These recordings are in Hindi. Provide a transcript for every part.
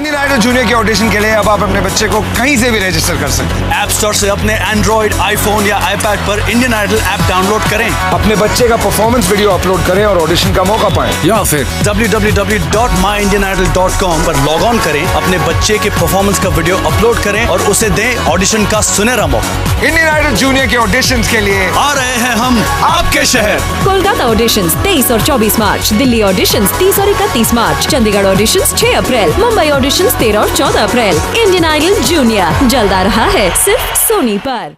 इंडियन आइडल जूनियर के ऑडिशन के लिए अब आप अपने बच्चे को कहीं से भी रजिस्टर कर सकते हैं। ऐप स्टोर से अपने एंड्रॉइड, आईफोन या आईपैड पर इंडियन आइडल ऐप डाउनलोड करें। अपने बच्चे का परफॉर्मेंस वीडियो अपलोड करें और ऑडिशन का मौका पाएं। या फिर www.myindianidol.com पर लॉग ऑन करें, अपने बच्चे के परफॉर्मेंस का वीडियो अपलोड करें और उसे दें ऑडिशन का सुनहरा मौका। इंडियन आइडल जूनियर के ऑडिशंस के लिए आ रहे हैं हम आपके शहर। कोलकाता ऑडिशंस 23 और 24 मार्च, दिल्ली ऑडिशंस 30 और 31 मार्च, चंडीगढ़ ऑडिशंस 6 अप्रैल, मुंबई ऑडिशंस 13 और 14 अप्रैल। इंडियन आइडल जूनियर जल्द आ रहा है सिर्फ सोनी पर।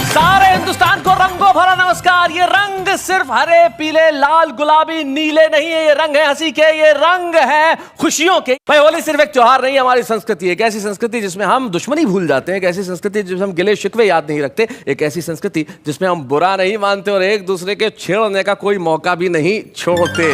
सारे हिंदुस्तान को रंगों भरा नमस्कार। ये रंग सिर्फ हरे, पीले, लाल, गुलाबी, नीले नहीं है। ये रंग है हंसी के, ये रंग है खुशियों के। भाई होली सिर्फ एक त्योहार नहीं, हमारी संस्कृति है। एक ऐसी संस्कृति जिसमें हम दुश्मनी भूल जाते हैं, एक ऐसी संस्कृति जिसमें हम गिले शिकवे याद नहीं रखते, एक ऐसी संस्कृति जिसमें हम बुरा नहीं मानते और एक दूसरे के छेड़ने का कोई मौका भी नहीं छोड़ते।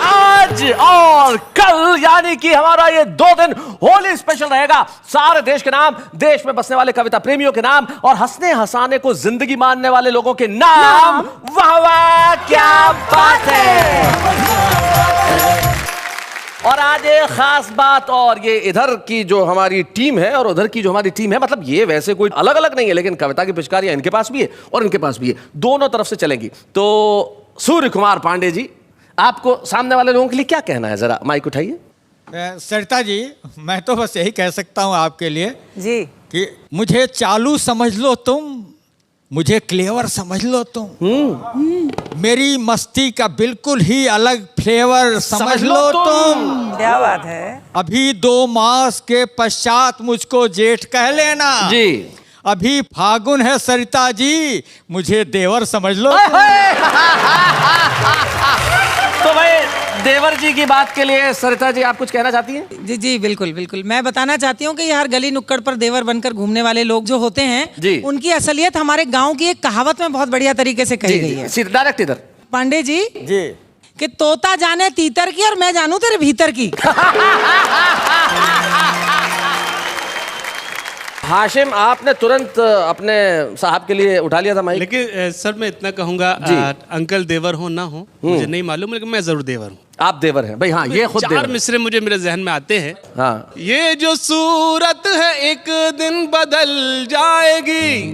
आज और कल यानी कि हमारा ये 2 दिन होली स्पेशल रहेगा। सारे देश के नाम, देश में बसने वाले कविता प्रेमियों के नाम और हंसने हंसाने को जिंदगी मानने वाले लोगों के नाम। वाह वाह क्या बात है। और आज एक खास बात, और ये इधर की जो हमारी टीम है और उधर की जो हमारी टीम है, मतलब ये वैसे कोई अलग अलग नहीं है, लेकिन कविता की पिचकारियां इनके पास भी है और इनके पास भी है, दोनों तरफ से चलेंगी। तो सूर्य कुमार पांडे जी, आपको सामने वाले लोगों के लिए क्या कहना है, जरा माइक उठाइए। सरिता जी, मैं तो बस यही कह सकता हूँ आपके लिए जी कि मुझे चालू समझ लो तुम, मुझे क्लेवर समझ लो तुम, मेरी मस्ती का बिल्कुल ही अलग फ्लेवर समझ लो तुम। क्या बात है। अभी 2 मास के पश्चात मुझको जेठ कह लेना जी। अभी फागुन है सरिता जी, मुझे देवर समझ लो। तो भाई देवर जी की बात के लिए सरिता जी आप कुछ कहना चाहती हैं? जी जी बिल्कुल बिल्कुल। मैं बताना चाहती हूँ कि ये हर गली नुक्कड़ पर देवर बनकर घूमने वाले लोग जो होते हैं जी, उनकी असलियत हमारे गांव की एक कहावत में बहुत बढ़िया तरीके से कही गई है। डायरेक्ट इधर पांडे जी जी कि तोता जाने तीतर की और मैं जानू तेरे भीतर की। हाशिम, आपने तुरंत अपने साहब के लिए उठा लिया था माइक। लेकिन सर मैं इतना कहूंगा, अंकल देवर हो ना हो मुझे नहीं मालूम, लेकिन मैं जरूर देवर हूँ। आप देवर हैं भाई? हाँ, ये खुद 4 मिसरे मुझे मेरे जहन में आते हैं। हाँ। ये जो सूरत है एक दिन बदल जाएगी,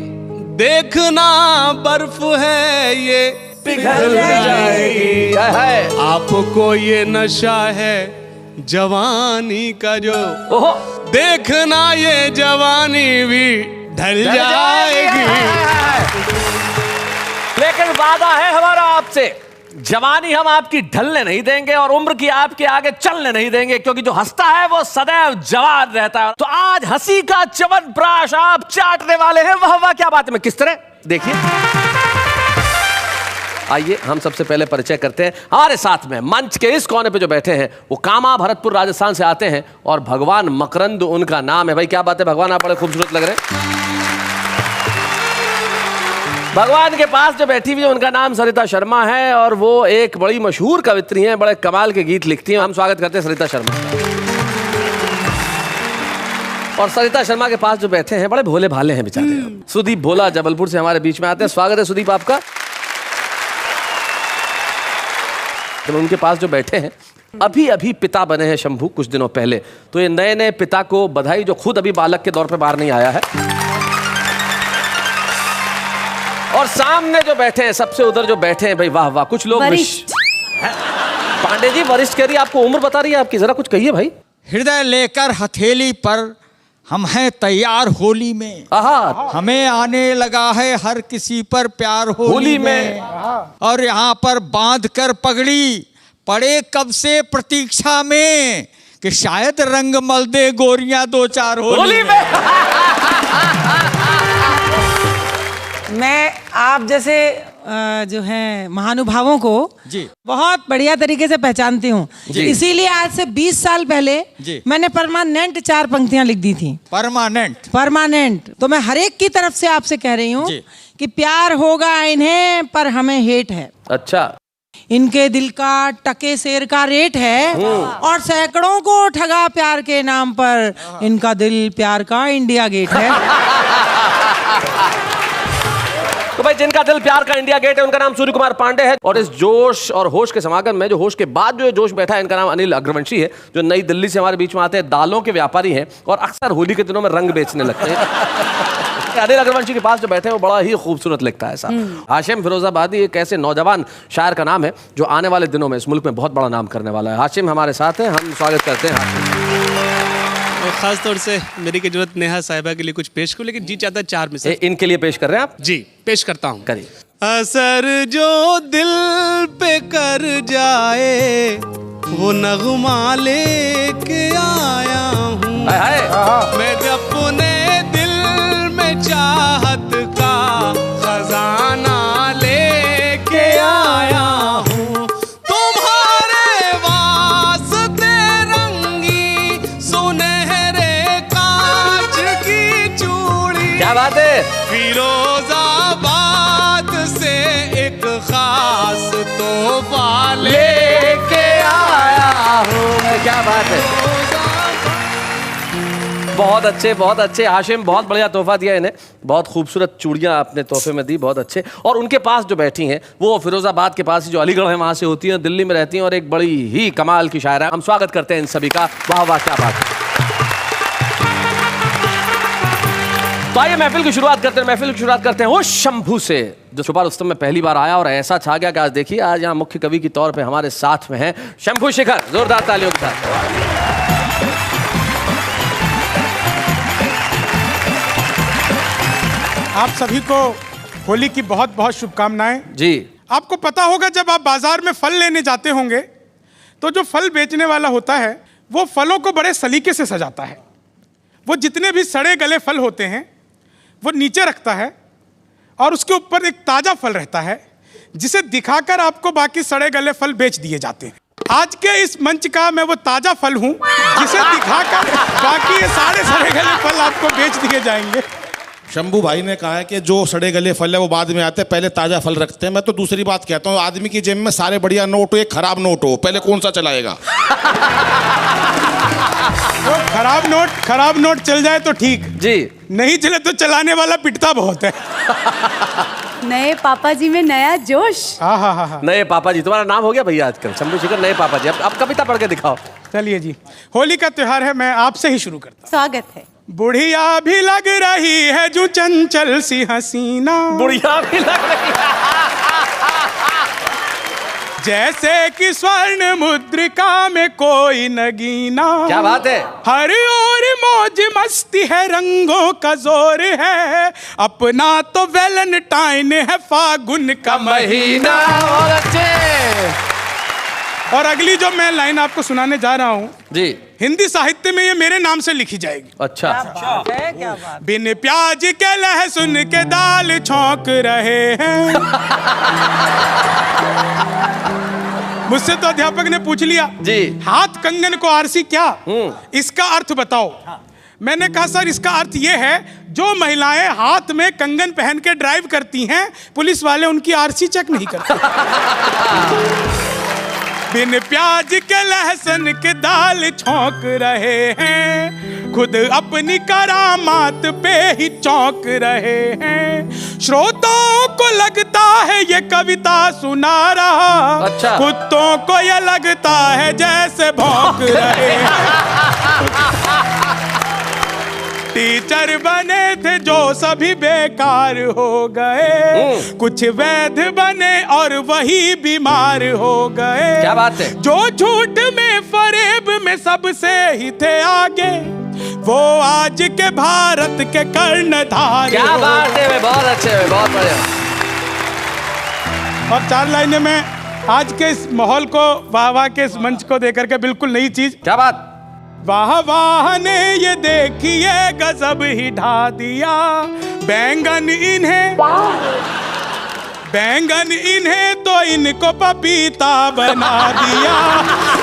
देखना बर्फ है ये पिघल जाएगी। आपको ये नशा है जवानी का, जो देखना ये जवानी भी ढल जाएगी। लेकिन वादा है हमारा आपसे, जवानी हम आपकी ढलने नहीं देंगे और उम्र की आपके आगे चलने नहीं देंगे, क्योंकि जो हंसता है वो सदैव जवान रहता है। तो आज हंसी का च्यवनप्राश आप चाटने वाले हैं। वाह वाह क्या बात है। मैं किस तरह, देखिए, आइए हम सबसे पहले परिचय करते हैं। हमारे साथ में मंच के इस कोने पे जो बैठे हैं वो कामा भरतपुर राजस्थान से आते हैं और भगवान मकरंद उनका नाम है। भाई क्या बात है भगवान, आप बड़े खूबसूरत लग रहे हैं। भगवान के पास जो बैठी हुई है उनका नाम सरिता शर्मा है और वो एक बड़ी मशहूर कवित्री हैं, बड़े कमाल के गीत लिखती हैं। हम स्वागत करते हैं सरिता शर्मा। और सरिता शर्मा के पास जो बैठे हैं बड़े भोले भाले हैं बेचारे, सुदीप भोला जबलपुर से हमारे बीच में आते हैं। स्वागत है सुदीप आपका। तो उनके पास जो बैठे हैं अभी अभी पिता बने हैं शंभू कुछ दिनों पहले, तो ये नए नए पिता को बधाई, जो खुद अभी बालक के दौर पे बाहर नहीं आया है। और सामने जो बैठे हैं, सबसे उधर जो बैठे हैं, भाई वाह वाह, कुछ लोग पांडे जी वरिष्ठ कह रही है, आपको उम्र बता रही है आपकी, जरा कुछ कहिए भाई। हृदय लेकर हथेली पर हम हैं तैयार होली में, हमें आने लगा है हर किसी पर प्यार होली में। और यहाँ पर बांध कर पगड़ी पड़े कब से प्रतीक्षा में कि शायद रंग मल दे गोरियां 2-4 होली में। मैं आप जैसे जो है महानुभावों को जी बहुत बढ़िया तरीके से पहचानती हूँ, इसीलिए आज से 20 साल पहले मैंने परमानेंट 4 पंक्तियां लिख दी थी। परमानेंट। तो मैं हर एक की तरफ से आपसे कह रही हूँ कि प्यार होगा इन्हें पर हमें हेट है। अच्छा। इनके दिल का टके शेर का रेट है और सैकड़ों को ठगा प्यार के नाम पर। इनका दिल प्यार का इंडिया गेट है। तो भाई जिनका दिल प्यार का इंडिया गेट है उनका नाम सूर्य कुमार पांडे है। और इस जोश और होश के समागम में जो होश के बाद जो जोश बैठा है, इनका नाम अनिल अग्रवंशी है, जो नई दिल्ली से हमारे बीच में आते हैं। दालों के व्यापारी हैं और अक्सर होली के दिनों में रंग बेचने लगते हैं। अनिल अग्रवंशी के पास जो बैठे हैं वो बड़ा ही खूबसूरत लगता है साहब। हाशिम फिरोजाबादी एक ऐसे नौजवान शायर का नाम है जो आने वाले दिनों में इस मुल्क में बहुत बड़ा नाम करने वाला है। हाशिम हमारे साथ हैं, हम स्वागत करते हैं हाशिम। और खास तौर से मेरी की जरूरत नेहा साहिबा के लिए कुछ पेश करूं, लेकिन जी चाहता है 4 में से इनके लिए पेश कर रहे हैं आप? जी पेश करता हूं। करिए। असर जो दिल पे कर जाए वो नगमा लेके आया हूँ मैं, अपने दिल में चाहत का खजाना लेके आया हूँ। तुम्हारे वास्ते रंगी सुनहरे कांच की चूड़ी, क्या बात है, फिरोजाबाद से एक खास तोहफा लेके आया हूँ। क्या बात है, बहुत अच्छे हाशिम, बहुत बढ़िया तोहफा दिया इन्हें। बहुत खूबसूरत चूड़ियां आपने तोहफे में दी, बहुत अच्छे। और उनके पास जो बैठी हैं वो फिरोजाबाद के पास ही जो अलीगढ़ है वहां से होती हैं, दिल्ली में रहती हैं और एक बड़ी ही कमाल की शायरा। हम स्वागत करते हैं इन सभी का। वाह वाह क्या बात है। तो आइए महफिल की शुरुआत करते हैं वो शंभू से, जो छुपा रुस्तम में पहली बार आया और ऐसा छा गया कि आज देखिए आज यहाँ मुख्य कवि के तौर पे हमारे साथ में हैं शंभू शेखर। जोरदार तालियों के साथ। आप सभी को होली की बहुत बहुत शुभकामनाएं। जी। आपको पता होगा जब आप बाजार में फल लेने जाते होंगे तो जो फल बेचने वाला होता है वो फलों को बड़े सलीके से सजाता है। वो जितने भी सड़े गले फल होते हैं वो नीचे रखता है और उसके ऊपर एक ताजा फल रहता है जिसे दिखाकर आपको बाकी सड़े गले फल बेच दिए जाते हैं। आज के इस मंच का मैं वो ताजा फल हूं जिसे दिखाकर बाकी ये सारे सड़े गले फल आपको बेच दिए जाएंगे। शंभू भाई ने कहा है कि जो सड़े गले फल है वो बाद में आते हैं, पहले ताजा फल रखते हैं। मैं तो दूसरी बात कहता हूँ, आदमी की जेब में सारे बढ़िया नोट हो, एक खराब नोट हो, पहले कौन सा चलाएगा? तो खराब नोट चल जाए तो ठीक जी, नहीं चले तो चलाने वाला पिटता बहुत है। नए पापा जी में नया जोश। हाँ। नए पापा जी, तुम्हारा नाम हो गया भैया आजकल, शंभू शेखर नए पापा जी। अब कविता पढ़ के दिखाओ। चलिए जी, होली का त्योहार है, मैं आपसे ही शुरू करता हूँ। स्वागत है। बुढ़िया भी लग रही है जो चंचल सी हसीना, बुढ़िया भी लग रही है जैसे कि स्वर्ण मुद्रिका में कोई नगीना। क्या बात है। हर ओर मौज मस्ती है, रंगों का जोर है, अपना तो वैलेंटाइन है फागुन का महीना। और अच्छे। और अगली जो मैं लाइन आपको सुनाने जा रहा हूँ जी, हिंदी साहित्य में ये मेरे नाम से लिखी जाएगी। अच्छा। क्या बात। बिन प्याज के लहसुन के दाल छौंक रहे हैं। मुझसे तो अध्यापक ने पूछ लिया जी, हाथ कंगन को आरसी क्या, इसका अर्थ बताओ। मैंने कहा सर इसका अर्थ ये है जो महिलाएं हाथ में कंगन पहन के ड्राइव करती हैं पुलिस वाले उनकी आरसी चेक नहीं करते। बिन प्याज के लहसुन के दाल छौंक रहे हैं, खुद अपनी करामात पे ही चौंक रहे हैं। श्रोताओं को लगता है ये कविता सुना रहा, अच्छा। कुत्तों को ये लगता है जैसे भौंक रहे हैं। टीचर बने थे जो सभी बेकार हो गए, कुछ वैध बने और वही बीमार हो गए। क्या बात है। जो झूठ में फरेब में सबसे ही थे आगे, वो आज के भारत के कर्णधार। क्या बात है, बहुत अच्छे, बहुत बढ़िया। और 4 लाइनें में आज के इस माहौल को, वाह वाह के इस मंच को देकर के बिल्कुल नई चीज। क्या बात। वाह वाह ने ये देखिए गजब ही ढा दिया, बैंगन इन्हें तो इनको पपीता बना दिया,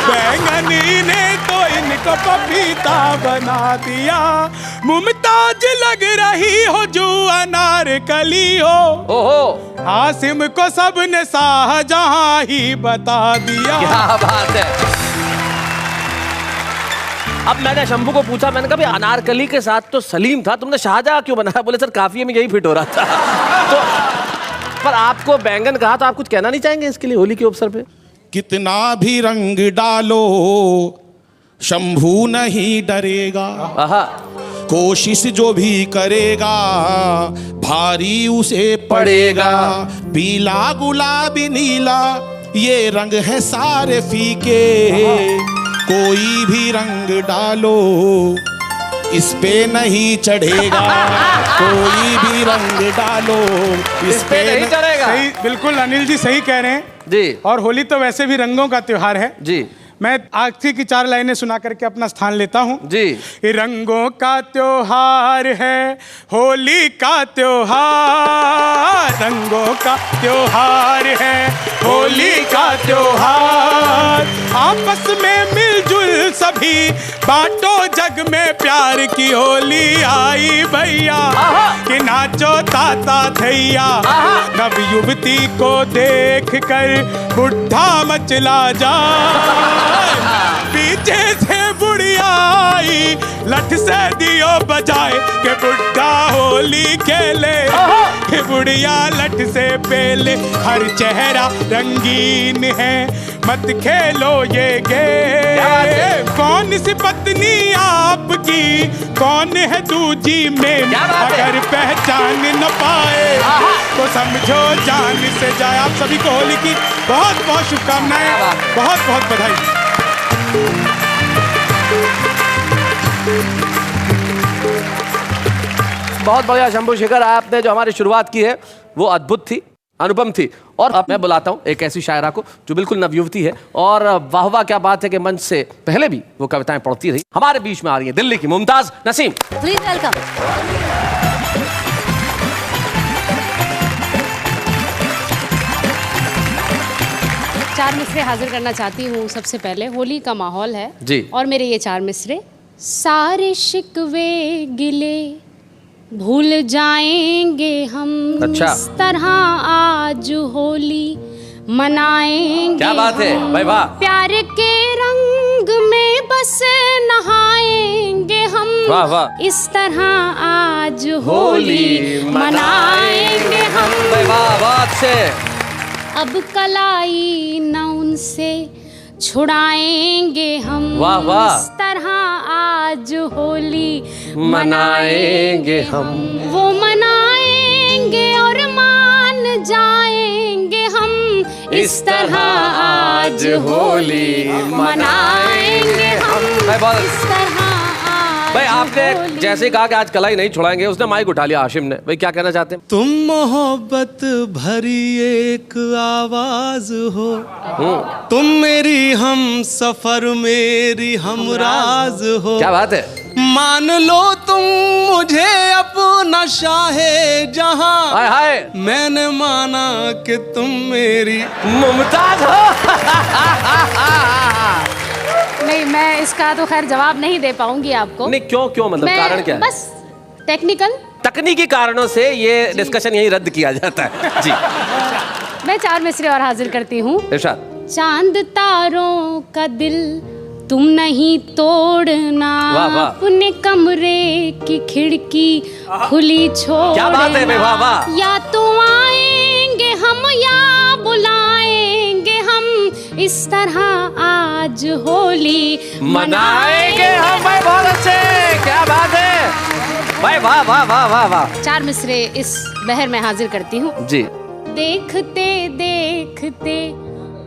बैंगन इन्हें तो इनको पपीता बना दिया। मुमताज लग रही हो जो अनारकली हो, हासिम को सबने शाहजहां ही बता दिया। क्या बात है। अब मैंने शंभू को पूछा, मैंने कहा भाई अनारकली के साथ तो सलीम था, तुमने शाहजहां क्यों बनाया? बोले सर काफिये में यही फिट हो रहा था। तो पर आपको बैंगन कहा तो आप कुछ कहना नहीं चाहेंगे इसके लिए होली के अवसर पे? कितना भी रंग डालो शंभू नहीं डरेगा, कोशिश जो भी करेगा भारी उसे पड़ेगा। पीला गुलाबी नीला ये रंग है सारे फीके, कोई भी रंग डालो इस पे नहीं चढ़ेगा, कोई भी रंग डालो इस पे नहीं चढ़ेगा। सही, बिल्कुल अनिल जी सही कह रहे हैं जी। और होली तो वैसे भी रंगों का त्योहार है जी। मैं आखिरी की 4 लाइनें सुना करके अपना स्थान लेता हूँ जी। रंगों का त्योहार है होली का त्योहार, रंगों का त्योहार है होली का त्योहार। आपस में मिलजुल सभी बांटो जग में प्यार की होली आई भैया, कि नाचो ताता थैया। नव युवती को देख कर बुढ़ा मचला जाए, पीछे से बुढ़िया आई लठ से दियो बजाए, के बुढ़ा होली खेले के बुढ़िया लठ से पेले। हर चेहरा रंगीन है मत खेलो ये गेम, कौन सी पत्नी आपकी कौन है दूजी में, अगर पहचान न पाए तो समझो जान से जाए। आप सभी को होली की बहुत बहुत शुभकामनाएं, बहुत बहुत बधाई। बहुत बढ़िया शंभू शेखर, आपने जो हमारी शुरुआत की है वो अद्भुत थी, अनुपम थी। और अब मैं बुलाता हूं एक ऐसी शायरा को जो बिल्कुल नवयुवती है, और वाह वाह क्या बात है कि मंच से पहले भी वो कविताएं पढ़ती रही। हमारे बीच में आ रही है दिल्ली की मुमताज नसीम। Please welcome. चार मिसरे हाजिर करना चाहती हूँ। सबसे पहले होली का माहौल है जी, और मेरे ये 4 मिसरे। सारे शिकवे गिले भूल जाएंगे हम, अच्छा। इस तरह आज होली मनाएंगे। क्या बात है भाई, वाह। प्यार के रंग में बस नहाएंगे हम, वाह वाह। इस तरह आज होली मनाएंगे हम। भाई वाह, बात से अब कलाई न उनसे छुड़ाएंगे हम, वाह वाह। इस तरह आज होली मनाएंगे हम। वो मनाएंगे और मान जाएंगे हम, इस तरह आज होली मनाएंगे हम, इस तरह। भाई आपने जैसे कहा कि आज कलाई नहीं छुड़ाएंगे, उसने माइक उठा लिया हाशिम ने। भाई क्या कहना चाहते हैं? तुम मोहब्बत भरी एक आवाज हो, तुम मेरी हम सफर मेरी हमराज हो। क्या बात है। मान लो तुम मुझे अपना शाहे जहां, हाय हाय। मैंने माना कि तुम मेरी मुमताज हो। नहीं, मैं इसका तो खैर जवाब नहीं दे पाऊंगी आपको। नहीं, क्यों क्यों मतलब कारण क्या है? बस टेक्निकल तकनीकी कारणों से ये डिस्कशन यही रद्द किया जाता है जी। मैं 4 मिसरे और हाजिर करती हूँ। इरशाद। चांद तारों का दिल तुम नहीं तोड़ना, वाह वाह। अपने कमरे की खिड़की खुली छोड़ना। क्या बात है, वाह वाह। या तो आएंगे हम या बुलाएंगे हम, इस तरह आज होली मनाएंगे हम। भाई बहुत अच्छे, क्या बात है भाई, वाह वाह वाह वाह वाह। 4 मिसरे इस बहर में हाजिर करती हूँ जी। देखते देखते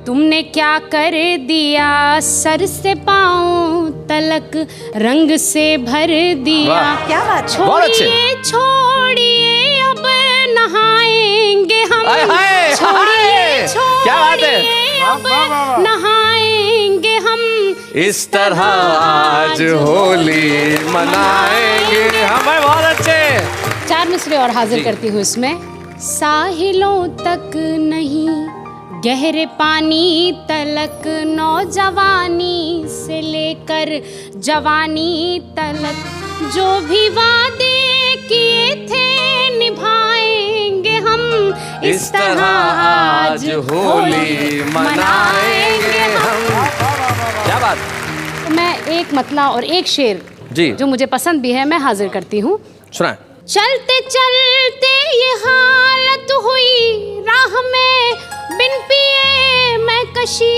तुमने क्या कर दिया, सर से पाँव तलक रंग से भर दिया। क्या बात। छोड़िए छोड़िए अब नहाएंगे हम, छोड़िए छोड़िए अब नहाएंगे हम, इस तरह आज होली मनाएंगे हम। बहुत अच्छे। 4 मिसरे और हाजिर करती हूँ इसमें। साहिलों तक नहीं गहरे पानी तलक, नौजवानी से लेकर जवानी तलक, जो भी वादे किए थे निभाएंगे हम, इस तरह होली मनाएंगे हम। क्या बात। तो मैं एक मतला और एक शेर जी जो मुझे पसंद भी है मैं हाजिर करती हूँ। सुनाए। चलते चलते ये हालत हुई राह में, बिन पिए मैं कशी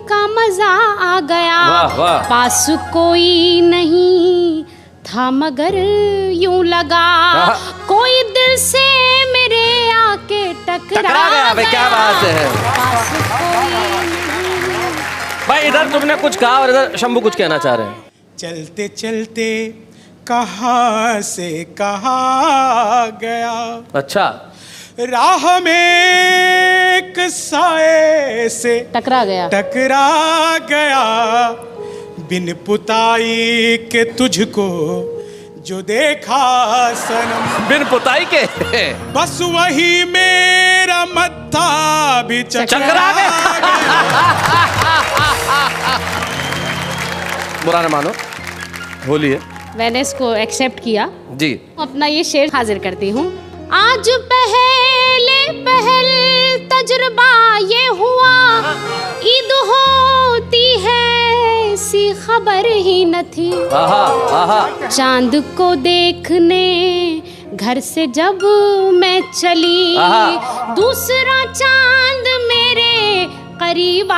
का मजा आ गया। वाह, वाह। पास कोई नहीं था मगर यूं लगा कोई दिल से मेरे आके टकरा गया। भाई क्या बात है। पास कोई भाई इधर तुमने कुछ कहा और इधर शंभू कुछ कहना चाह रहे हैं। चलते चलते कहाँ से कहाँ गया, अच्छा। राह में एक साए से टकरा गया बिन पुताई के तुझको जो देखा सनम। बिन पुताई के बस वही मेरा मत्था भी चकरा गया। बुरा न मानो, होली है। मैंने इसको एक्सेप्ट किया जी। अपना ये शेर हाजिर करती हूँ। आज पहल तजुर्बा ये हुआ, ईद होती है सी खबर ही न थी। चांद को देखने घर से जब मैं चली, दूसरा चांद मेरे करीब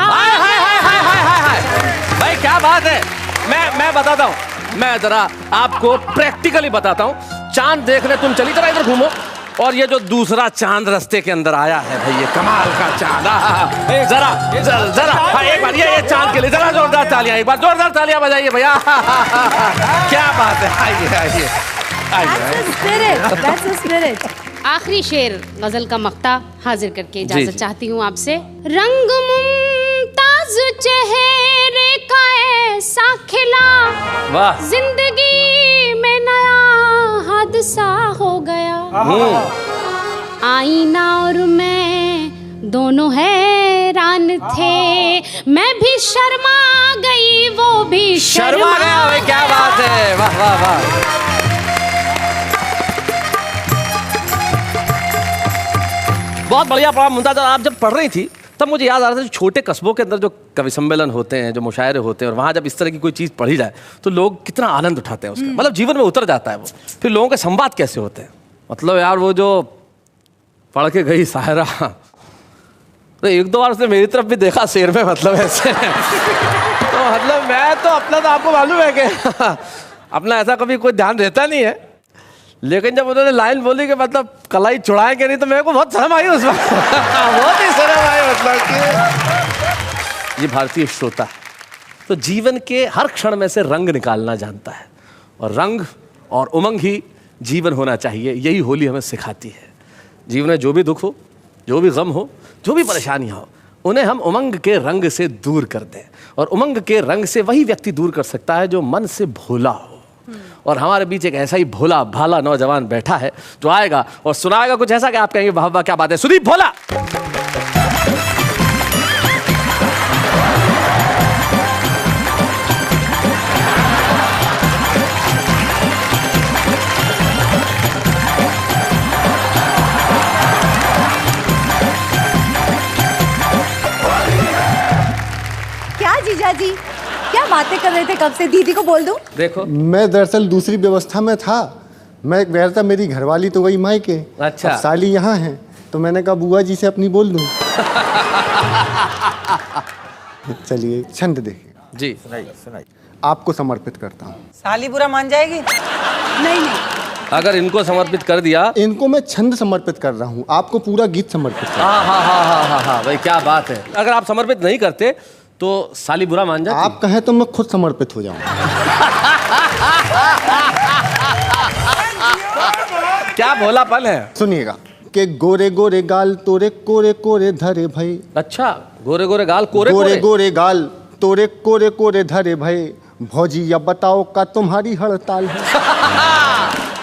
भाई क्या बात है। मैं बताता हूँ, मैं जरा आपको प्रैक्टिकली बताता हूँ। चांद देखने तुम चली, जरा इधर घूमो, और ये जो दूसरा चांद रास्ते के अंदर आया है भाई, ये कमाल का चांद। जरा एक बार ये चांद के लिए जरा जोरदार तालियां, एक बार जोरदार तालियां बजाइए भैया। क्या बात है। आइए। आखिरी शेर गजल का मक्ता हाजिर करके इजाजत चाहती हूँ आपसे। रंग मुमताज चेहरे का ऐसा खिला, जिंदगी में नया हादसा हो गया। आईना और मैं दोनों हैरान थे, मैं भी शर्मा गई वो भी शर्मा गया। क्या बात है। वाह वाह वाह। बहुत बढ़िया पढ़ा मुमताज। आप जब पढ़ रही थी तब मुझे याद आ रहा था छोटे कस्बों के अंदर जो कवि सम्मेलन होते हैं, जो मुशायरे होते हैं, और वहाँ जब इस तरह की कोई चीज़ पढ़ी जाए तो लोग कितना आनंद उठाते हैं उसका, मतलब जीवन में उतर जाता है वो। फिर लोगों के संवाद कैसे होते हैं, मतलब यार वो जो पढ़ के गई सायरा, तो एक दो बार उसने मेरी तरफ भी देखा शेर में, मतलब ऐसे तो मतलब मैं तो अपना तो आपको मालूम है कि अपना ऐसा कभी कोई ध्यान देता नहीं है, लेकिन जब उन्होंने लाइन बोली कि मतलब कलाई चुड़ाएंगे नहीं, तो मेरे को बहुत शर्म आई उस वक्त। बहुत ही शर्म आई, मतलब कि ये भारतीय श्रोता है तो जीवन के हर क्षण में से रंग निकालना जानता है, और रंग और उमंग ही जीवन होना चाहिए। यही होली हमें सिखाती है। जीवन में जो भी दुख हो, जो भी गम हो, जो भी परेशानियाँ हो, उन्हें हम उमंग के रंग से दूर कर दें, और उमंग के रंग से वही व्यक्ति दूर कर सकता है जो मन से भोला हो। और हमारे बीच एक ऐसा ही भोला भाला नौजवान बैठा है जो आएगा और सुनाएगा कुछ ऐसा कि आप कहेंगे वाह वाह क्या बात है। सुदीप भोला। क्या जीजा जी, क्या बातें कर रहे थे कब से? दीदी को बोल दूं? देखो मैं दरअसल दूसरी व्यवस्था में था। मैं गया था, मेरी घरवाली तो गई मायके, अच्छा साली यहाँ है, तो मैंने कहा बुआ जी से अपनी बोल दूं। चलिए छंद देखिए जी। सुनाइए। आपको समर्पित करता हूँ। साली बुरा मान जाएगी? नहीं। अगर इनको समर्पित कर दिया, इनको मैं छंद समर्पित कर रहा हूँ, आपको पूरा गीत समर्पित कर। हाँ भाई क्या बात है। अगर आप समर्पित नहीं करते तो साली बुरा मान जाती। आप कहें तो मैं खुद समर्पित हो जाऊँ। क्या भोलापन है। सुनिएगा कि गोरे गोरे गाल तोरे कोरे कोरे धरे भाई। अच्छा, गोरे गोरे गाल कोरे गोरे गोरे गाल तोरे कोरे कोरे धरे भाई, भौजी या बताओ का तुम्हारी हड़ताल है।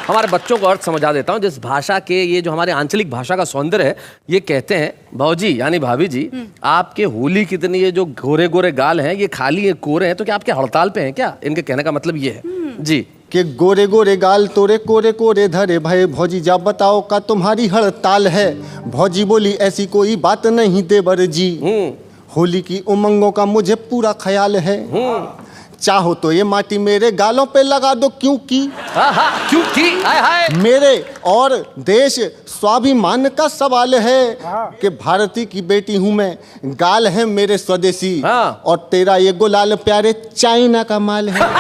हमारे बच्चों को अर्थ समझा देता हूँ। जिस भाषा के, ये जो हमारे आंचलिक भाषा का सौंदर्य है, ये कहते हैं भौजी यानी भाभी जी, आपके होली कितनी, ये जो गोरे गोरे गाल हैं ये खाली है कोरे हैं, तो क्या आपके हड़ताल पे हैं क्या? इनके कहने का मतलब ये है जी कि गोरे गोरे गाल तोरे कोरे कोरे धरे भय भौजी जा बताओ का तुम्हारी हड़ताल है। भौजी बोली ऐसी कोई बात नहीं देवर जी, होली की उमंगों का मुझे पूरा ख्याल है। चाहो तो ये माटी मेरे गालों पे लगा दो क्योंकि मेरे और देश स्वाभिमान का सवाल है कि भारती की बेटी हूँ मैं, गाल है मेरे स्वदेशी और तेरा ये गुलाल प्यारे चाइना का माल है।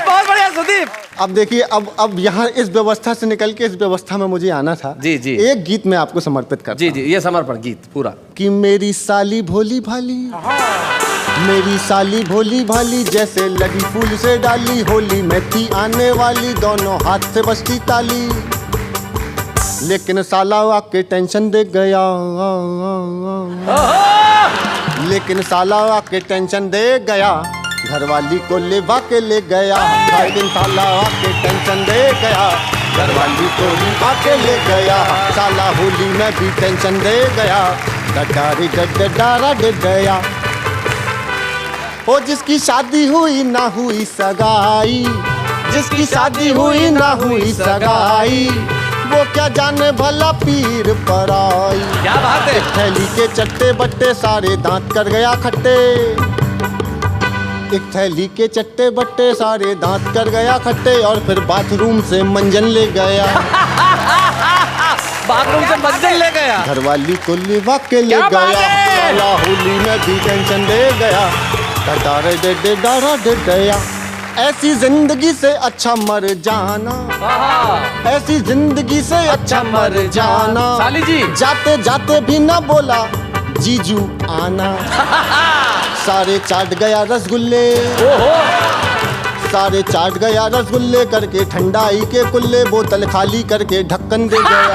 बहुत बढ़िया सुदीप। अब देखिए अब यहाँ इस व्यवस्था से निकल के इस व्यवस्था में मुझे आना था। जी जी। एक गीत मैं आपको समर्पित करता हूँ। जी जी, ये समर्पण गीत पूरा। कि मेरी साली भोली भाली, मेरी साली भोली भाली जैसे लगी फूल से डाली, होली में थी आने वाली दोनों हाथ से बजती ताली, लेकिन साला आके टेंशन दे गया, लेकिन साला आके टेंशन दे गया, घरवाली को लेवा के ले गया, लेकिन साला आके टेंशन दे गया, घरवाली को लेवा के ले गया, साला होली में भी टेंशन दे गया, डडारी डडारा दे गया। ओ जिसकी शादी हुई ना हुई सगाई, जिसकी शादी हुई ना हुई सगाई, वो क्या जाने भला पीर पर आई। क्या बात है। थैली के चट्टे बट्टे सारे दांत कर गया खट्टे, एक थैली के चट्टे बट्टे सारे दांत कर गया खट्टे, और फिर बाथरूम से मंजन ले गया, बाथरूम से मंजन ले गया, घरवाली को लेवा के ले गया, साला होली में भी टेंशन दे गया, डडारे डे डारा दे गया। ऐसी जिंदगी से अच्छा मर जाना, ऐसी जिंदगी से अच्छा मर जाना, साली जी जाते जाते भी ना बोला जीजू आना, सारे चाट गया रसगुल्ले, सारे चाट गया रसगुल्ले करके, ठंडाई के कुल्ले बोतल खाली करके ढक्कन दे गया,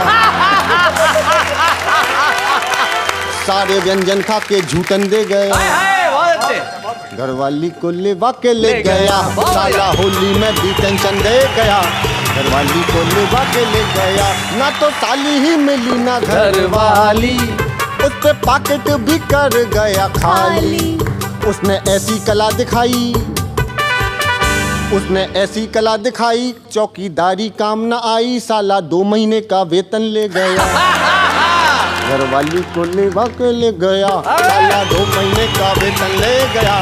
सारे व्यंजन खा के झूठन दे गया, घरवाली को लेवा के ले गया, साला होली में भी टेंशन दे गया, घरवाली को लेवा के ले गया, ना तो साली ही मिली ना घरवाली, उससे पॉकेट भी कर गया खाली, उसने ऐसी कला दिखाई, उसने ऐसी कला दिखाई, चौकीदारी काम न आई, साला 2 महीने का वेतन ले गया, घरवाली को लेवा के ले गया, साला 2 महीने का वेतन ले गया,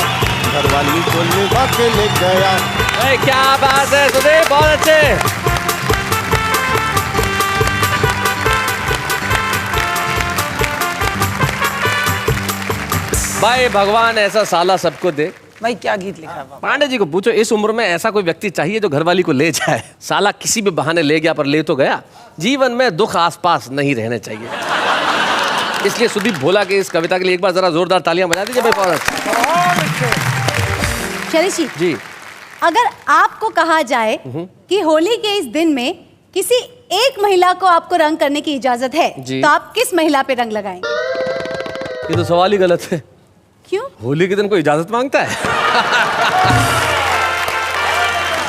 घरवाली को लेवा के ले गया। क्या बात है सुदीप, बहुत अच्छे। भाई भगवान ऐसा साला सबको दे। भाई क्या गीत लिखा है? पांडे जी को पूछो, इस उम्र में ऐसा कोई व्यक्ति चाहिए जो घरवाली को ले जाए। साला किसी भी बहाने ले गया, पर ले तो गया। जीवन में दुख आसपास नहीं रहने चाहिए। इसलिए सुदीप भोला के इस कविता के लिए एक बार जरा जोरदार तालियां बजा दीजिए भाई। शैलेश जी, अगर आपको कहा जाए कि होली के इस दिन में किसी एक महिला को आपको रंग करने की इजाजत है, तो आप किस महिला पे रंग लगाएंगे? ये तो सवाल ही गलत है। क्यों? होली के दिन कोई इजाजत मांगता है?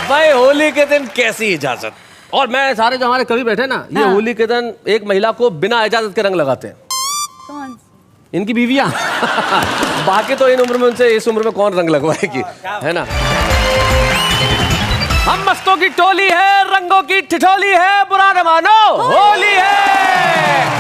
भाई होली के दिन कैसी इजाजत। और मैं सारे जो हमारे कवि बैठे ना, ये होली के दिन एक महिला को बिना इजाजत के रंग लगाते हैं। कौन? इनकी बीवियां। बाकी तो इन उम्र में उनसे इस उम्र में कौन रंग लगवाएगी, है ना। हम मस्तों की टोली है, रंगों की ठिठोली है, बुरा न मानो होली है।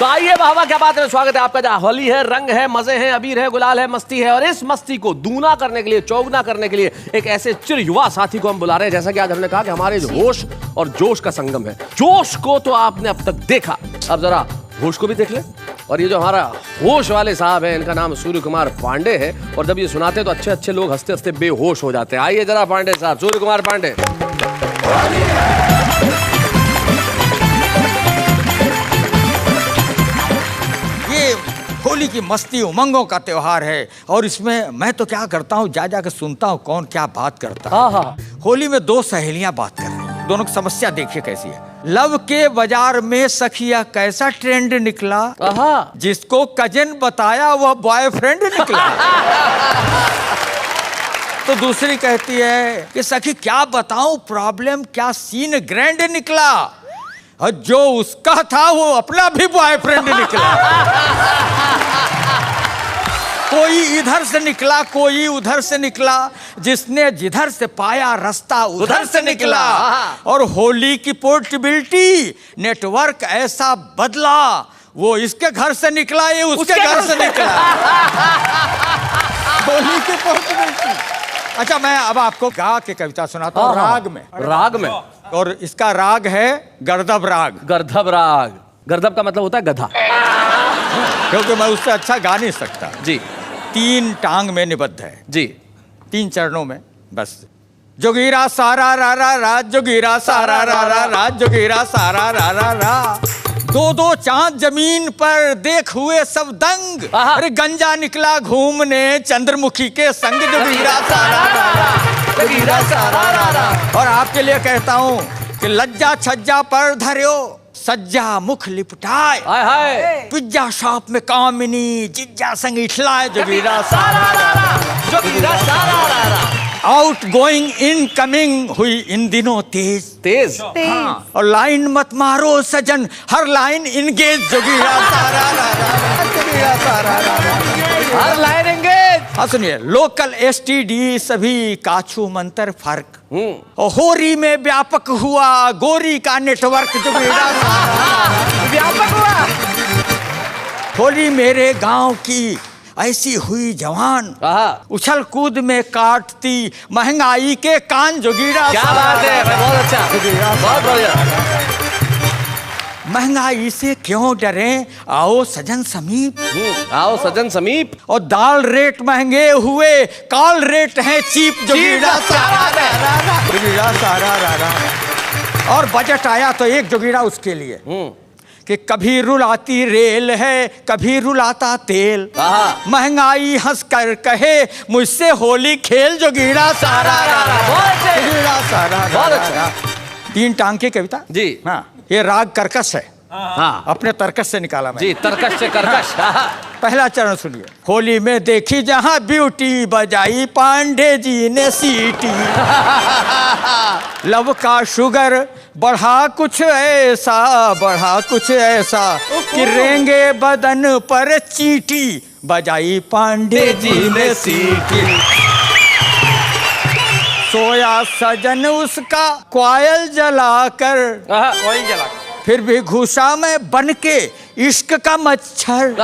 तो आइए बाबा, क्या बात है, स्वागत है आपका। जहाँ होली है, रंग है, मजे हैं, अबीर है, गुलाल है, मस्ती है, और इस मस्ती को दूना करने के लिए, चौगुना करने के लिए एक ऐसे चिर युवा साथी को हम बुला रहे हैं। जैसा कि आज हमने कहा कि हमारे जो होश और जोश का संगम है। जोश को तो आपने अब तक देखा, अब जरा होश को भी देख ले। और ये जो हमारा होश वाले साहब हैं, इनका नाम सूर्य कुमार पांडे है। और जब ये सुनाते हैं तो अच्छे अच्छे लोग हंसते हंसते बेहोश हो जाते हैं। आइए जरा पांडे साहब, सूर्य कुमार पांडे। होली की मस्ती उमंगों का त्योहार है, और इसमें मैं तो क्या करता हूँ, जा जाकर सुनता हूँ कौन क्या बात करता है। होली में 2 सहेलियां बात कर रही हैं, दोनों की समस्या देखिए कैसी है। लव के बाजार में सखिया कैसा ट्रेंड निकला, जिसको कजन बताया वह बॉयफ्रेंड निकला। तो दूसरी कहती है कि सखी क्या बताऊं, प्रॉब्लम क्या सीन ग्रैंड निकला, और जो उसका था वो अपना भी बॉयफ्रेंड निकला। कोई इधर से निकला, कोई उधर से निकला, जिसने जिधर से पाया रास्ता उधर से निकला। और होली की पोर्टेबिलिटी नेटवर्क ऐसा बदला, वो इसके घर से निकला, ये उसके घर से निकला। होली की पोर्टेबिलिटी। अच्छा, मैं अब आपको गा के कविता सुनाता हूँ राग में। राग में? और इसका राग है गर्दभ राग। गर्दभ राग, गर्दभ का मतलब होता है गधा। क्योंकि मैं उससे अच्छा गा नहीं सकता जी। 3 टांग में निबद्ध है जी, 3 चरणों में बस। जोगीरा सारा रा रा रा, जोगीरा सारा रा रा रा, जोगीरा सारा रा रा रा। 2-2 चांद जमीन पर देख हुए सब दंग, अरे गंजा निकला घूमने चंद्रमुखी के संग। जोगीरा सारा रा रा, जोगीरा सारा रा रा। और आपके लिए कहता हूँ कि लज्जा छज्जा पर धर्यो, सज्जा मुख लिपटाए, पिज्जा शॉप में कामिनी जिज्जा संग इठलाए। जोगीरा सारा रा रा, जोगीरा सारा रा रा। आउट गोइंग इन कमिंग हुई इन दिनों तेज तेज। हाँ। और लाइन मत मारो सजन, हर लाइन इंगेज। जोगीरा सारा रा रा, जोगीरा सारा रा रा, हर लाइन इंगेज। हाँ सुनिए, लोकल एसटीडी सभी काछू मंतर फर्क, और होरी में व्यापक हुआ गोरी का नेटवर्क। जोगीरा व्यापक हुआ। होली मेरे गांव की ऐसी हुई जवान, उछल कूद में काटती महंगाई के कान। जोगीरा क्या बात है, बहुत अच्छा, बहुत बढ़िया। महंगाई से क्यों डरे, आओ सजन समीप, आओ सजन समीप। और दाल रेट महंगे हुए, कॉल रेट है चीप। जोगीरा सारा रा रा, जोगीरा सारा रा रा। और बजट आया तो एक जोगीरा उसके लिए कि कभी रुलाती रेल है, कभी रुलाता तेल, महंगाई हंस कर कहे मुझसे होली खेल। जोगीरा सारा रा रा, जोगीरा सारा रा रा। 3 टांग की कविता जी। हाँ, ये राग कर्कश है। हाँ, अपने तर्कश से निकाला मैं जी, तर्कश से कर्कश। पहला चरण सुनिए। होली में देखी जहां ब्यूटी, बजाई पांडे जी ने सीटी। लव का शुगर बढ़ा कुछ ऐसा, बढ़ा कुछ ऐसा कि रेंगे बदन पर चीटी, बजाई पांडे जी ने सीटी। सोया सजन उसका क्वायल जलाकर, क्वायल जलाकर, फिर भी घुसा में बन के इश्क का मच्छर।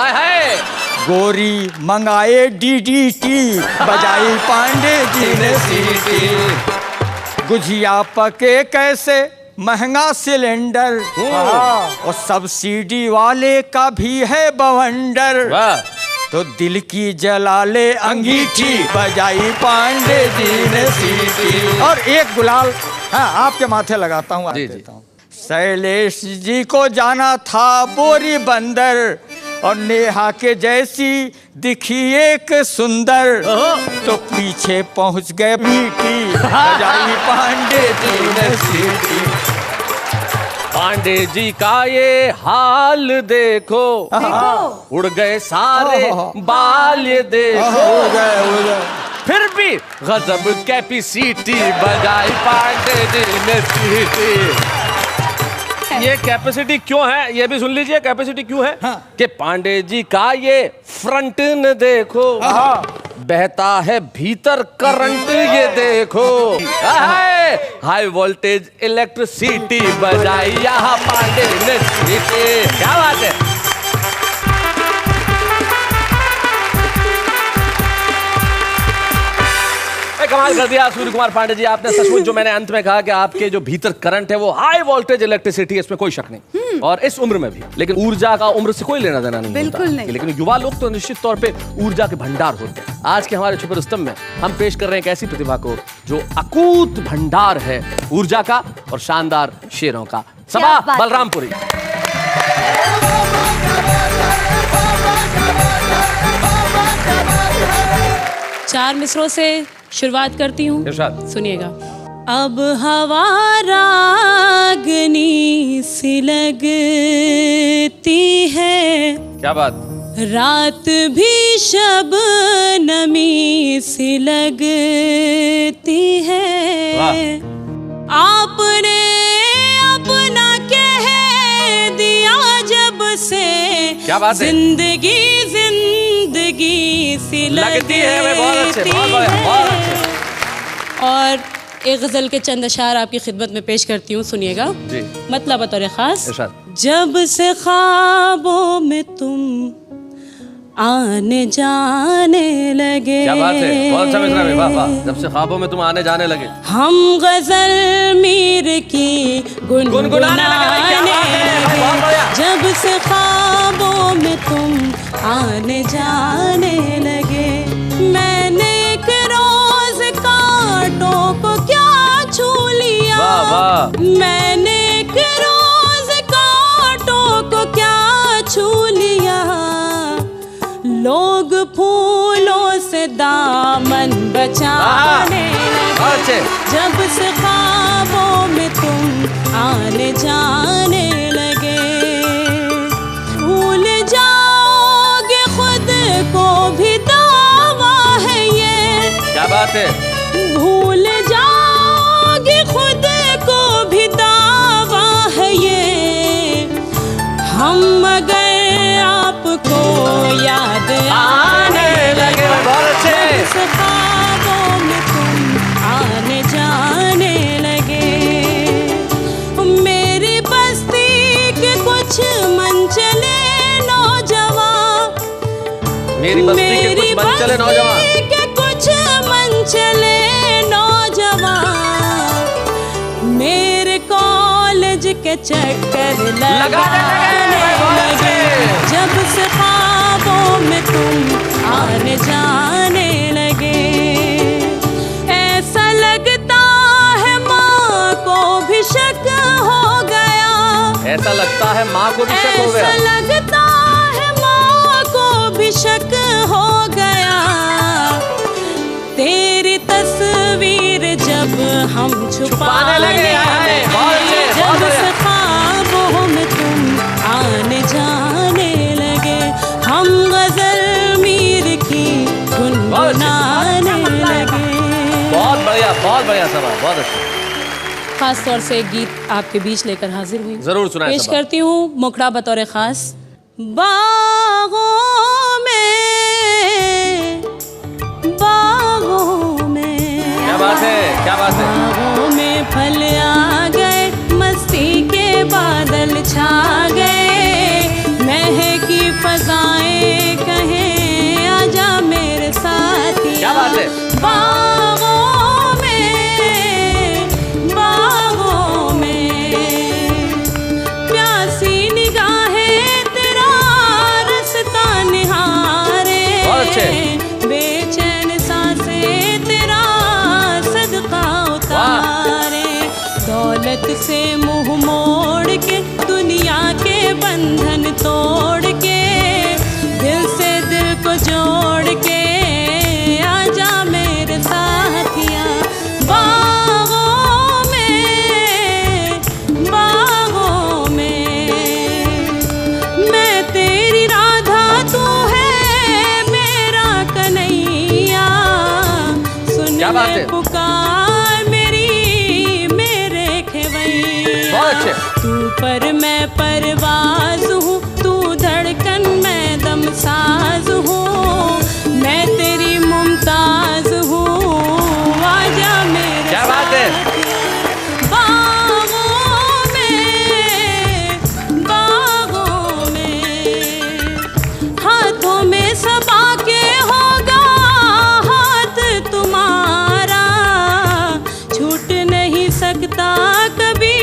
गोरी मंगाए डीडीटी, बजाई पांडे जी ने सीटी। गुझिया पके कैसे महंगा सिलेंडर, और सब्सिडी वाले का भी है बवंडर। तो दिल की जला ले अंगीठी, बजाई पांडे जी ने सीटी। और एक गुलाल हाँ आपके माथे लगाता हूँ, देता हूँ। शैलेश जी को जाना था बोरी बंदर, और नेहा के जैसी दिखी एक सुंदर, तो पीछे पहुंच गए बीटी, बजाई पांडे जी ने सीटी। पांडे जी का ये हाल देखो, उड़ गए सारे बाल, ये देखो फिर भी गजब कैपेसिटी, बजाई पांडे जी ने सीटी। ये कैपेसिटी क्यों है, ये भी सुन लीजिए कैपेसिटी क्यों है। कि पांडे जी का ये फ्रंट न देखो, बहता है भीतर करंट, ये देखो हाई वोल्टेज इलेक्ट्रिसिटी, बजाई यहाँ पांडे ने सीटी। क्या बात है। कमाल कर दिया सूर्य कुमार पांडे जी आपने, सचमुच जो मैंने अंत में कहा कि आपके जो भीतर करंट है वो हाई वोल्टेज इलेक्ट्रिसिटी है, इसमें कोई शक नहीं। और इस उम्र में भी, लेकिन ऊर्जा का उम्र से कोई लेना देना नहीं, बिल्कुल नहीं। लेकिन युवा लोग तो निश्चित तौर पे ऊर्जा के भंडार होते हैं। आज के हमारे छुपे रुस्तम में हम पेश कर रहे हैं एक ऐसी प्रतिभा को जो अकूत भंडार है ऊर्जा का और शानदार शेरों का। सबा बलरामपुरी। चार मिसरों से शुरुआत करती हूँ, सुनिएगा। अब हवा रागनी सी लगती है, क्या बात। रात भी शबनमी सी लगती है, आपने अपना कह दिया जब से, क्या बात है। जिंदगी जिंदगी सी लगती है। बहुत अच्छे, बहुत अच्छे। और एक गजल के चंद अशार आपकी खिदमत में पेश करती हूँ, सुनिएगा जी। मतलब बतौर खास। इरशाद। जब से ख्वाबों में तुम आने जाने लगे। क्या बात है, बहुत अच्छा मिसरा है, वाह वाह। जब से ख्वाबों में तुम आने जाने लगे, हम गजल मीर की गुनगुनाने लगे। जब से ख्वाबों में तुम आने जाने लगे, मैंने एक रोज कांटों को क्या छू लिया। वाह वाह। मैंने एक रोज कांटों को क्या छू लिया। लोग फूलों से दामन बचाने लगे। जब से ख्वाबों में तुम आने जाने लगे, भूल जाओगे खुद को भी दावा है ये। क्या बात है। भूल जाओगे खुद को भी दावा है ये। हम मगर आपको याद आने लगे। जब से ख्वाबों में तुम आने जाने लगे, मेरी बस्ती के कुछ मनचले नौजवान, मेरी बस्ती के कुछ मनचले नौजवान, के कुछ मनचले नौजवान मेरे कॉलेज के चक्कर लगाने लगे। जब से ख्वाबों में तुम आने जाने लगे, ऐसा लगता है माँ को भी शक हो गया। ऐसा लगता है माँ को भी शक हो गया। ऐसा लगता है माँ को भी शक हो गया। तेरी तस्वीर जब हम छुपाने लगे, जब से ख्वाबों में तुम आने जाने लगे, हम गजल मीर की गुनगुनाने लगे। बहुत बढ़िया सवाल, बहुत अच्छा। खास तौर से एक गीत आपके बीच लेकर हाजिर हुई, जरूर सुनाएं। पेश करती हूँ मुखड़ा बतौर खास। बागों में, बागों में, क्या बात है, क्या बात है। बागों में फल आ गए, मस्ती के बादल छा गए, महकी फजाएं कहें आजा मेरे साथिया। क्या बात है। बागों में, बागों में, प्यासी निगाहें तेरा रास्ता निहारे, बेचैन सांसें तेरा सदका उतारे। दौलत से मुंह मोड़ के, दुनिया के बंधन तोड़ के, दिल से दिल को जोड़ के आजा मेरे साथिया। बागों में, बागों में, मैं तेरी राधा, तू है मेरा कन्हैया। सुन ले पुकार मेरी, मेरे खेवैया। तू पर मैं परवाज हूँ, तू धड़कन मैं दम साज हूँ, मैं तेरी मुमताज हूँ, आजा मेरे। क्या बात है। बागों में, बागों में, हाथों में सबा के होगा हाथ तुम्हारा, छूट नहीं सकता कभी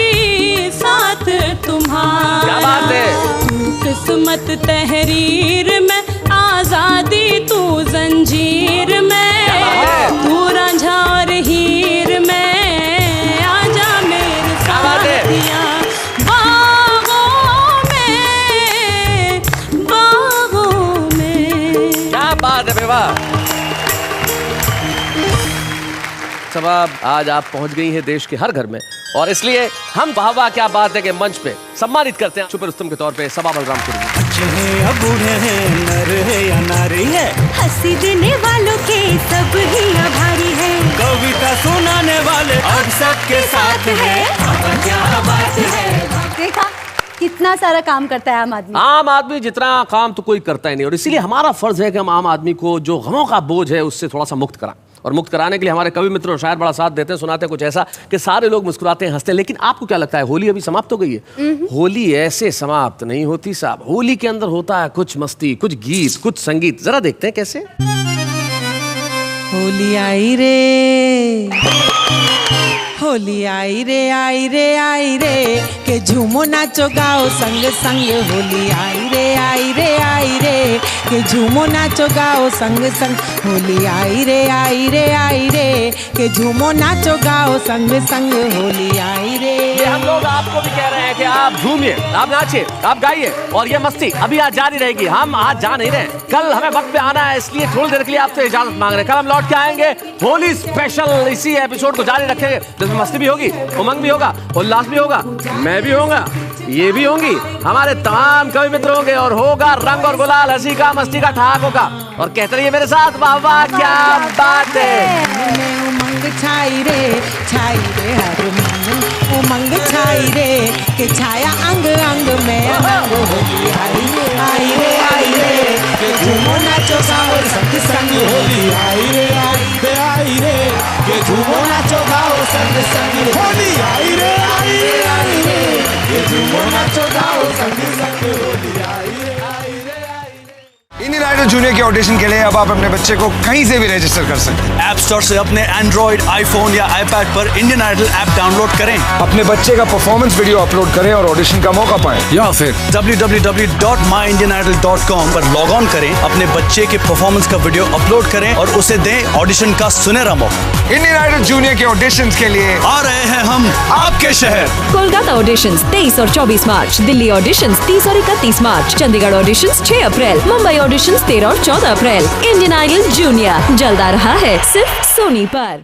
साथ तुम्हारा। क्या बात है। तू किस्मत तहरीर में, आजादी तू जंजीर में, तू रांझा और हीर में, आजा मेरे साथिया। बागों में, बागों में। क्या बात है बेवा। सबाब, आज आप पहुंच गई हैं देश के हर घर में, और इसलिए हम वाह क्या बात है के मंच पे सम्मानित करते हैं सुपर रुस्तम के तौर पे सबा बलरामपुर। बच्चे हैं या बूढ़े हैं, नर है या नारी है, हंसी देने वालों के सब ही आभारी है, कविता सुनाने वाले अब सबके साथ है। क्या बात है। देखा कितना कितना सारा काम करता है आम आदमी। आम आदमी जितना काम तो कोई करता ही नहीं, और इसीलिए हमारा फर्ज है कि हम आम आदमी को जो गमों का बोझ है उससे थोड़ा सा मुक्त कराएं। और मुक्त कराने के लिए हमारे कवि मित्र और शायर बड़ा साथ देते हैं, सुनाते हैं कुछ ऐसा कि सारे लोग मुस्कुराते हैं, हंसते हैं। लेकिन आपको क्या लगता है, होली अभी समाप्त हो गई है? होली ऐसे समाप्त नहीं होती साहब। होली के अंदर होता है कुछ मस्ती, कुछ गीत, कुछ संगीत। जरा देखते हैं कैसे। होली आई रे, होली आई रे, आई रे, आई रे, के झूमो नाचो गाओ संग संग। होली आई रे, आई रे, आई रे, के झूमो नाचो गाओ संग संग। होली आई रे, आई रे, आई रे, के झूमो नाचो गाओ संग संग। होली आई रे। ये हम लोग आपको भी कह रहे हैं कि आप झूमिए, आप नाचिए, आप गाइए, और ये मस्ती अभी आज जारी रहेगी। हम आज जा नहीं रहे, कल हमें वक्त पे आना है, इसलिए थोड़ी देर के लिए आपसे इजाजत मांग रहे हैं। कल हम लौट के आएंगे, होली स्पेशल इसी एपिसोड को जारी रखेंगे, जिसमें मस्ती भी होगी, उमंग भी होगा, उल्लास भी होगा, मैं भी होऊंगा, ये भी होंगी, हमारे तमाम कवि मित्र होंगे, और होगा रंग और गुलाल, हंसी का, मस्ती का, ठहाकों का। और कहते रहिए मेरे साथ, वाह वाह क्या बात है। उमंग छाई रे हर मन, उमंग छाई रे, के छाया अंग अंग में अंग। होली आई रे, आई रे, आई रे, के झूमो नाचो गाओ संग संग। होली आई रे, आई रे, आई रे, के झूमो नाचो गाओ संग संग। होली आई रे, आई रे, आई रे, के झूमो नाचो गाओ संग संग। होली आई रे, आई रे, आई रे। इंडियन आइडल जूनियर के ऑडिशन के लिए अब आप अपने बच्चे को कहीं से भी रजिस्टर कर सकते हैं। ऐप स्टोर से अपने एंड्रॉइड, आईफोन या आईपैड पर इंडियन आइडल ऐप डाउनलोड करें, अपने बच्चे का परफॉर्मेंस वीडियो अपलोड करें और ऑडिशन का मौका पाएं, या फिर www.myindianidol.com पर लॉग ऑन करें, अपने बच्चे के परफॉर्मेंस का वीडियो अपलोड करें और उसे दें ऑडिशन का सुनहरा मौका। इंडियन आइडल जूनियर के ऑडिशन के लिए आ रहे हैं हम आपके शहर। कोलकाता ऑडिशंस 23 और 24 मार्च, दिल्ली ऑडिशंस 30 और 31 मार्च, चंडीगढ़ ऑडिशंस 6 अप्रैल, मुंबई ऑडिशंस 13 और 14 अप्रैल। इंडियन आइडल जूनियर जल्द आ रहा है सिर्फ सोनी पर।